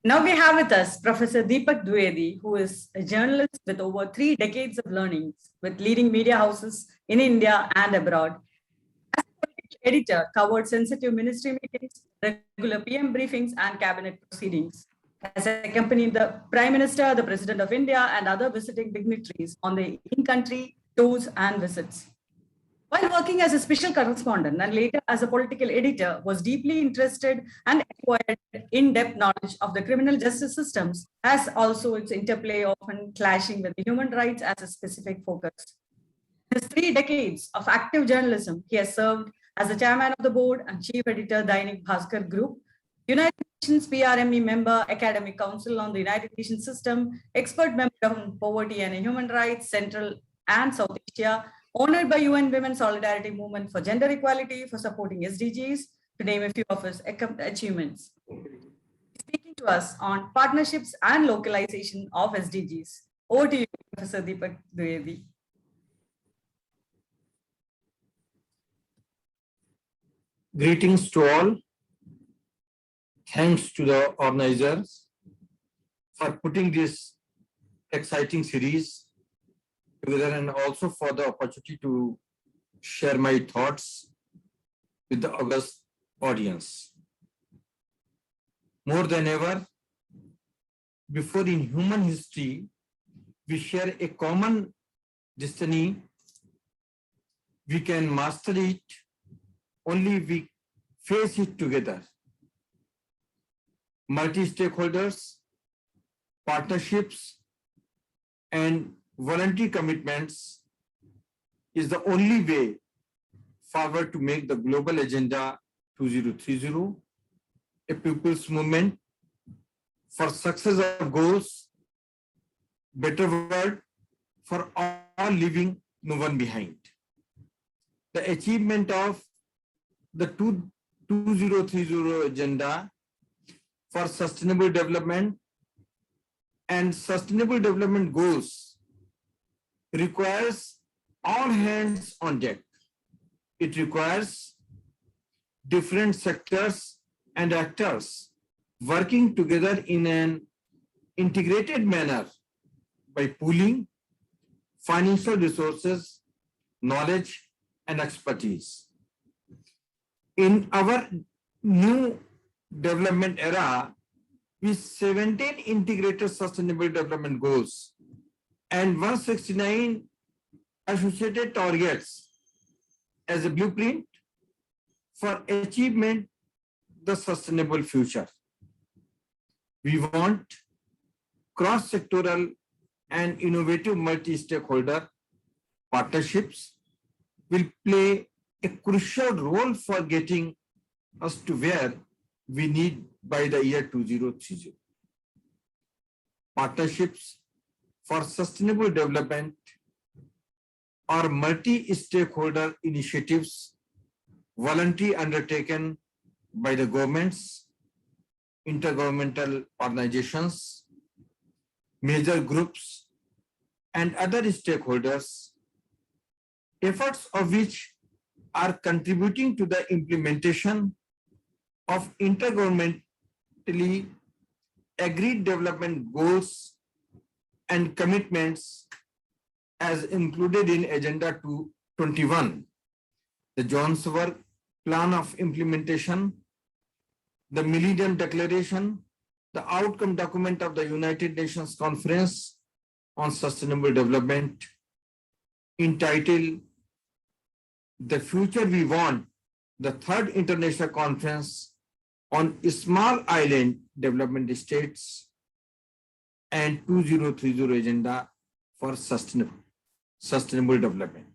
Now we have with us Professor Deepak Dwivedi, who is a journalist with over 3 decades of learning with leading media houses in India and abroad. As a political editor, covered sensitive ministry meetings, regular PM briefings, and cabinet proceedings. Has accompanied the Prime Minister, the President of India, and other visiting dignitaries on the in-country tours and visits. While working as a special correspondent and later as a political editor, was deeply interested and acquired in-depth knowledge of the criminal justice systems, as also its interplay often clashing with human rights as a specific focus. In his 3 decades of active journalism, he has served as the chairman of the board and chief editor, Dainik Bhaskar Group, United Nations PRME member, Academic Council on the United Nations System, expert member on poverty and human rights, Central and South Asia, honored by UN Women Solidarity Movement for Gender Equality for supporting SDGs, to name a few of his achievements. Speaking to us on partnerships and localization of SDGs. Over to you, Professor Deepak Dwivedi. Greetings to all. Thanks to the organizers for putting this exciting series together and also for the opportunity to share my thoughts with the august audience. More than ever, before in human history, we share a common destiny. We can master it only we face it together. Multi-stakeholders, partnerships, and voluntary commitments is the only way forward to make the Global Agenda 2030 a people's movement for success of goals, better world for all living, no one behind. The achievement of the 2030 Agenda for Sustainable Development and Sustainable Development Goals requires all hands on deck. It requires different sectors and actors working together in an integrated manner by pooling financial resources, knowledge, and expertise. In our new development era, with 17 integrated sustainable development goals and 169 associated targets as a blueprint for achievement the sustainable future. We want cross-sectoral and innovative multi-stakeholder partnerships will play a crucial role for getting us to where we need by the year 2030. Partnerships for sustainable development are multi-stakeholder initiatives voluntarily undertaken by the governments, intergovernmental organizations, major groups, and other stakeholders, efforts of which are contributing to the implementation of intergovernmentally agreed development goals and commitments as included in Agenda 21, the Johannesburg Plan of Implementation, the Millennium Declaration, the outcome document of the United Nations Conference on Sustainable Development, entitled The Future We Want, the third international conference on small island development states, and 2030 Agenda for Sustainable Development.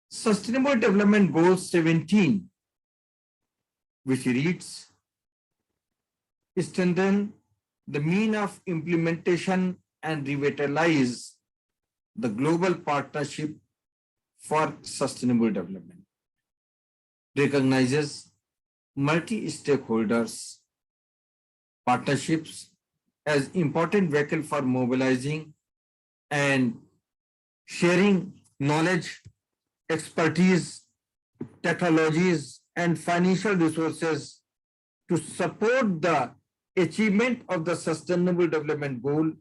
Sustainable Development Goal 17, which reads, strengthen the means of implementation and revitalize the global partnership for sustainable development, recognizes multi-stakeholders partnerships as important vehicle for mobilizing and sharing knowledge, expertise, technologies, and financial resources to support the achievement of the Sustainable Development Goal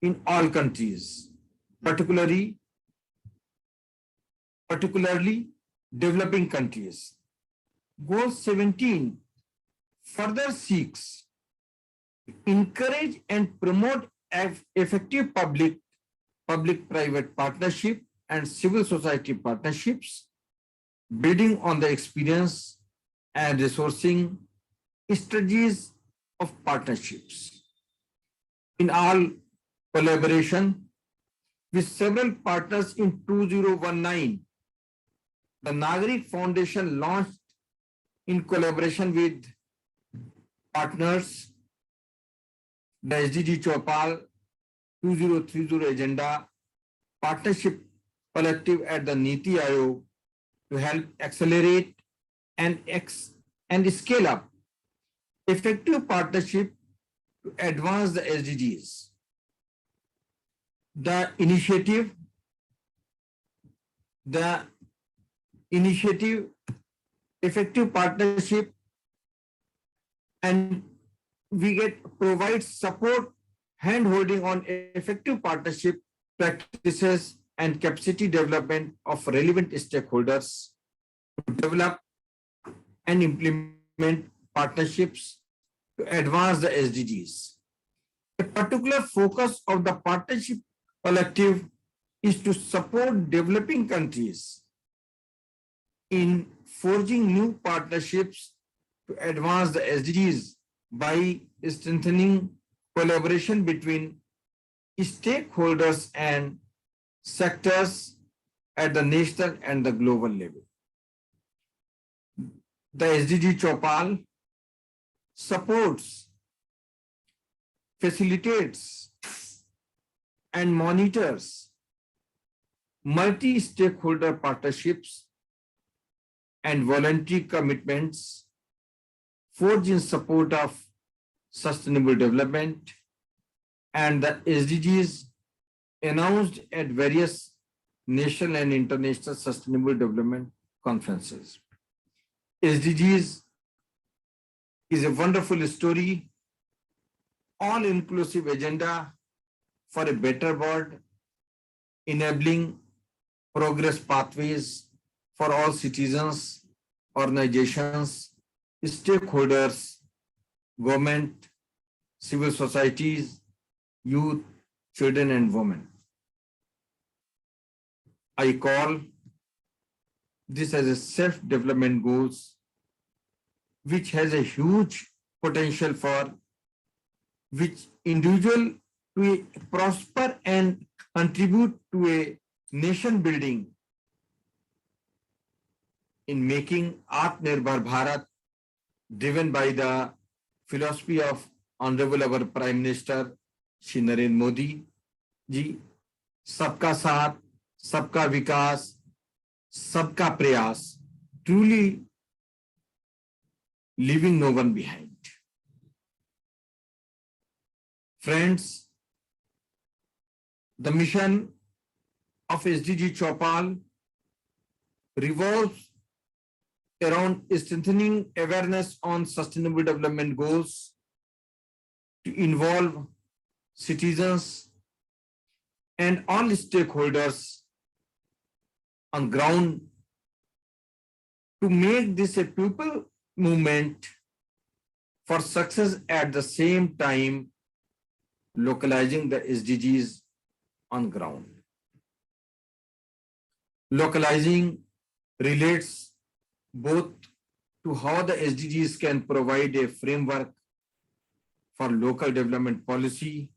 in all countries, particularly developing countries. Goal 17 further seeks to encourage and promote effective public-private partnership and civil society partnerships, building on the experience and resourcing strategies of partnerships. In all collaboration with several partners in 2019, the Nagarik Foundation launched in collaboration with partners the SDG Chopal 2030 Agenda Partnership Collective at the Niti Aayog to help accelerate and scale up effective partnership to advance the SDGs. The initiative effective partnership, and provide support hand-holding on effective partnership practices and capacity development of relevant stakeholders to develop and implement partnerships to advance the SDGs. A particular focus of the partnership collective is to support developing countries in forging new partnerships to advance the SDGs by strengthening collaboration between stakeholders and sectors at the national and the global level. The SDG Chopal supports, facilitates, and monitors multi-stakeholder partnerships and voluntary commitments forged in support of sustainable development and the SDGs announced at various national and international sustainable development conferences. SDGs is a wonderful story, all-inclusive agenda for a better world, enabling progress pathways for all citizens, organizations, stakeholders, government, civil societies, youth, children, and women. I call this as a self-development goals, which has a huge potential for which individual to prosper and contribute to a nation building in making Atmanirbhar Bharat, driven by the philosophy of Honorable our Prime Minister Shri Narendra Modi ji, Sabka Saath, Sabka Vikas, Sabka Prayas, truly leaving no one behind. Friends, the mission of SDG Chopal revolves around strengthening awareness on sustainable development goals to involve citizens and all stakeholders on ground to make this a people movement for success, at the same time localizing the SDGs on ground. Localizing relates both to how the SDGs can provide a framework for local development policy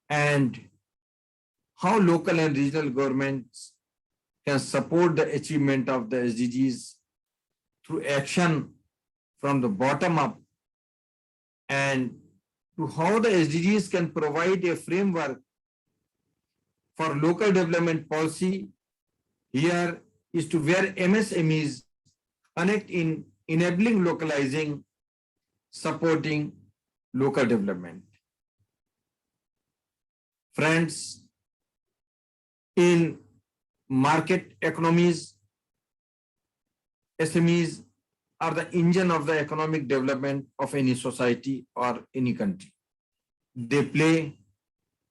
and how local and regional governments can support the achievement of the SDGs through action from the bottom up, and to how the SDGs can provide a framework for local development policy. Here is to where MSMEs connect in enabling localizing, supporting local development. Friends, in market economies, SMEs are the engine of the economic development of any society or any country. They play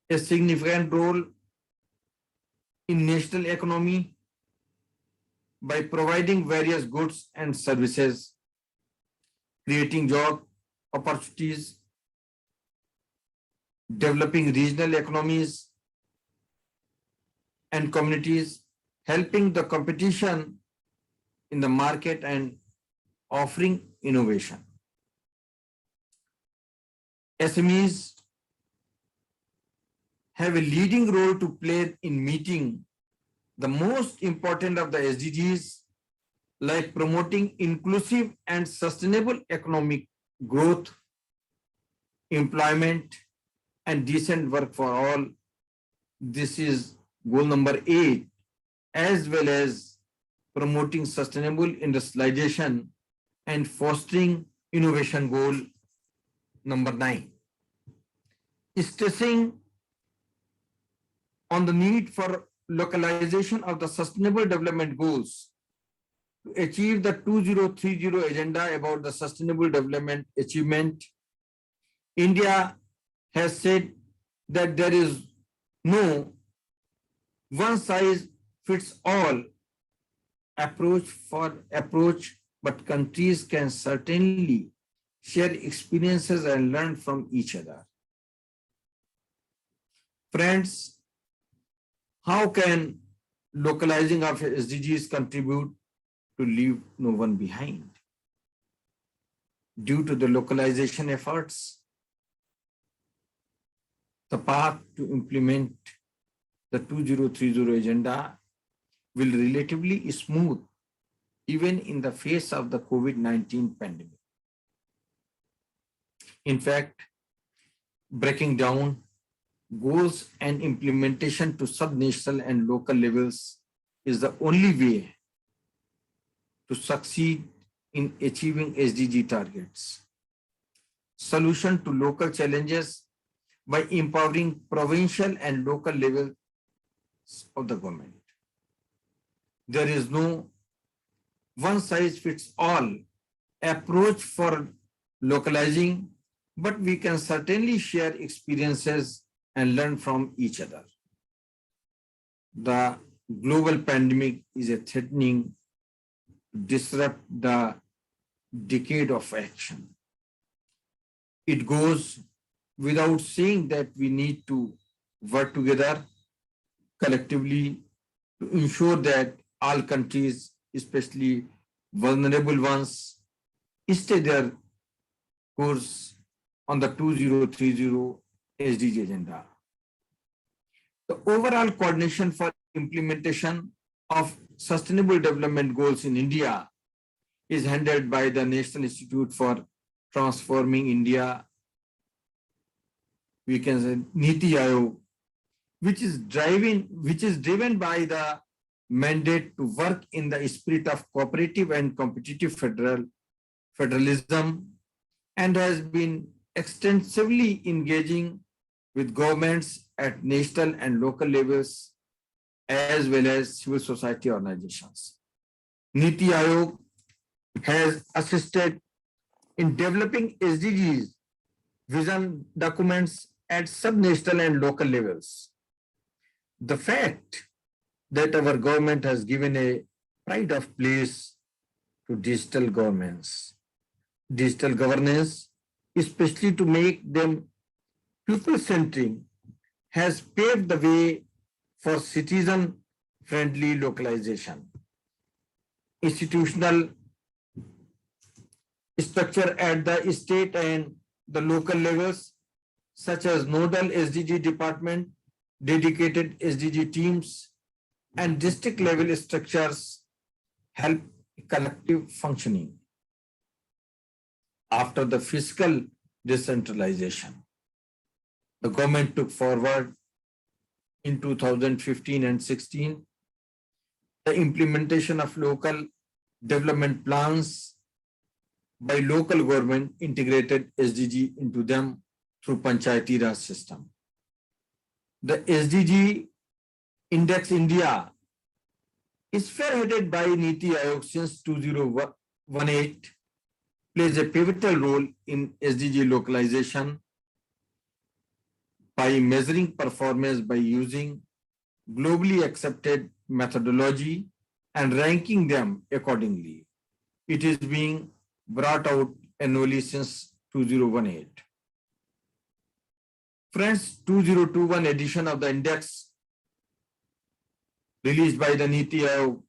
a significant role in national economy by providing various goods and services, creating job opportunities, developing regional economies and communities, helping the competition in the market and offering innovation. SMEs have a leading role to play in meeting the most important of the SDGs, like promoting inclusive and sustainable economic growth, employment, and decent work for all. This is goal number 8, as well as promoting sustainable industrialization and fostering innovation, goal number 9. Stressing on the need for localization of the sustainable development goals to achieve the 2030 agenda about the sustainable development achievement. India has said that there is no one size fits all approach, but countries can certainly share experiences and learn from each other. Friends, how can localizing of SDGs contribute to leave no one behind? Due to the localization efforts, the path to implement the 2030 agenda will relatively smooth even in the face of the COVID-19 pandemic. In fact, breaking down goals and implementation to sub-national and local levels is the only way to succeed in achieving SDG targets. Solution to local challenges by empowering provincial and local levels of the government. There is no one size fits all approach for localizing, but we can certainly share experiences and learn from each other. The global pandemic is threatening to disrupt the decade of action. It goes without saying that we need to work together collectively to ensure that all countries, especially vulnerable ones, stay their course on the 2030 SDG agenda. The overall coordination for implementation of sustainable development goals in India is handled by the National Institute for Transforming India, we can say Niti Aayog, which is driven by the mandate to work in the spirit of cooperative and competitive federalism, and has been extensively engaging with governments at national and local levels, as well as civil society organizations. Niti Aayog has assisted in developing SDGs vision documents at sub-national and local levels. The fact that our government has given a pride of place to digital governance, especially to make them people-centric, has paved the way for citizen-friendly localization. Institutional structure at the state and the local levels, such as nodal SDG department, dedicated SDG teams, and district level structures help collective functioning. After the fiscal decentralization, the government took forward in 2015 and 16 the implementation of local development plans by local government, integrated SDG into them through Panchayati Raj system. The SDG Index India is spearheaded by Niti Aayog since 2018 plays a pivotal role in SDG localization by measuring performance by using globally accepted methodology and ranking them accordingly. It is being brought out annually since 2018. Friends, 2021 edition of the index released by the NITI Aayog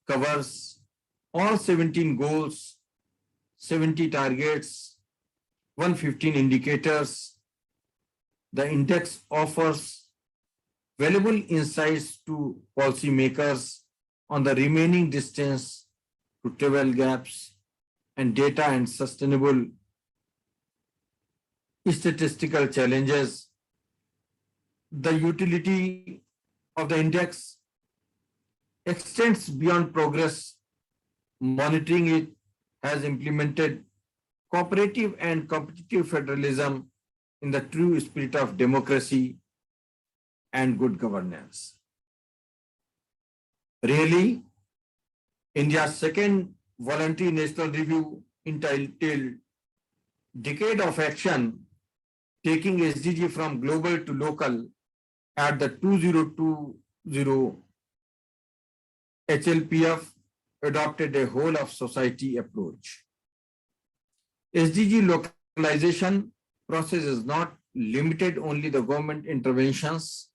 covers all 17 goals, 70 targets, 115 indicators. The index offers valuable insights to policymakers on the remaining distance to travel gaps and data and sustainable statistical challenges. The utility of the index extends beyond progress. Monitoring it has implemented cooperative and competitive federalism in the true spirit of democracy and good governance. Really, India's second voluntary national review entitled Decade of Action, taking SDG from global to local at the 2020 HLPF adopted a whole of society approach. SDG localization process is not limited only the government interventions,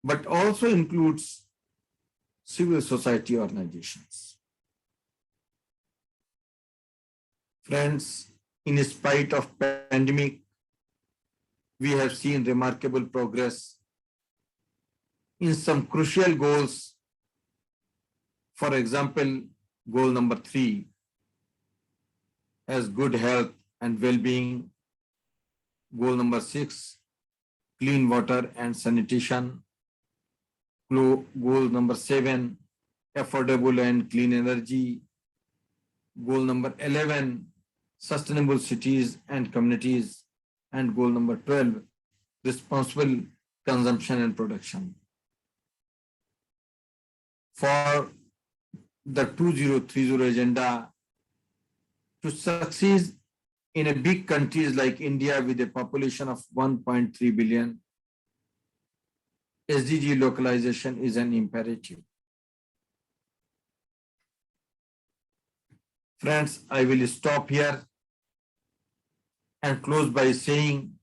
but also includes civil society organizations. Friends, in spite of pandemic, we have seen remarkable progress in some crucial goals. For example, goal number 3 as good health and well-being. Goal number 6, clean water and sanitation. Goal number 7, affordable and clean energy. Goal number 11, sustainable cities and communities. And goal number 12, responsible consumption and production. For the 2030 agenda to succeed in a big countries like India with a population of 1.3 billion, SDG localization is an imperative. Friends, I will stop here and close by saying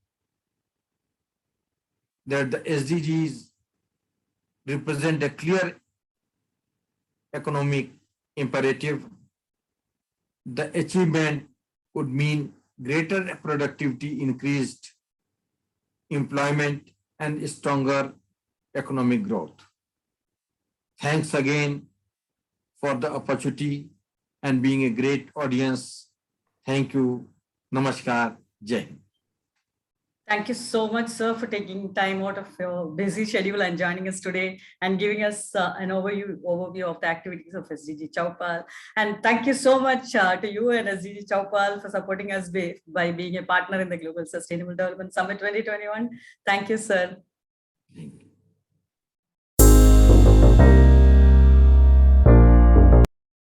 that the SDGs represent a clear economic imperative. The achievement would mean greater productivity, increased employment, and stronger economic growth. Thanks again for the opportunity and being a great audience. Thank you. Namaskar. Jai Hind. Thank you so much, sir, for taking time out of your busy schedule and joining us today and giving us an overview of the activities of SDG Choupal. And thank you so much to you and SDG Choupal for supporting us by being a partner in the Global Sustainable Development Summit 2021. Thank you, sir. Thank you.